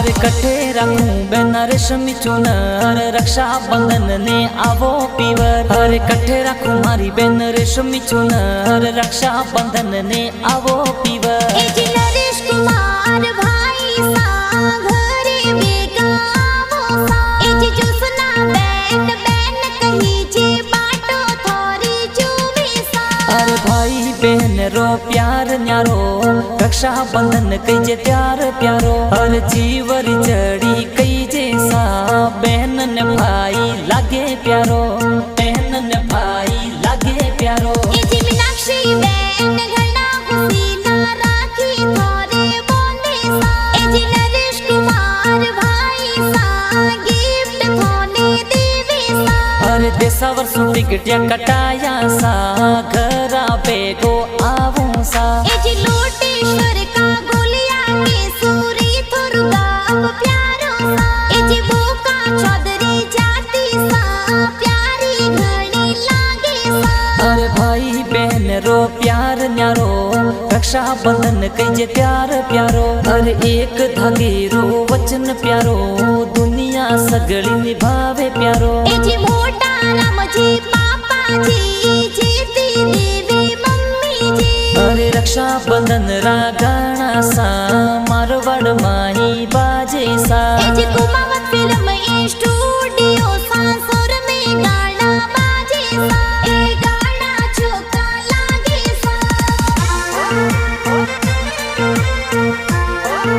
अरे कठे रखूं बेन रेशमी चुनर रक्षा बंधन ने आवो पीवर। अरे कठे रखूं मारी बेन रेशमी चुनर रक्षा बंधन ने आवो पीवर। नरेश कुमार भाई सा घरे बेगा आवो सा। जोसना बैन बैन कही जे बाटो थोरी जुवे सा। अरे भाई बहन रो प्यार न्यारो रक्षा बंधन कई जे प्यार प्यारो। हर जीवर जड़ी कई जैसा बहन ने भाई लागे प्यारो। बहन ने भाई लागे प्यारो। मीनाक्षी बहन घना खुशीला राखी थोरे बोंदे सा। नरेश कुमार भाई सा गिफ्ट थोने देवे सा। अरे देसावर सु टिकट या कटाया सा घरा बेगो आवू सा। लोटेश्वर का गोलिया के सूरी थोरुगा अब प्यारो सा। बोका चौधरी जाति सा प्यारी घड़ी लागे सा। अरे भाई बहन रो प्यार न्यारो रक्षा बंधन कई जे प्यार प्यारो। अरे एक धागे रो वचन प्यारो दुनिया सगड़ी निभावे प्यारो। मोटा राम जी पापा जी जीती देवी मम्मी जी। अरे रक्षा बंधन रा गाना सा मारवाड़ माही बाजे सा। कुमावत फिल्म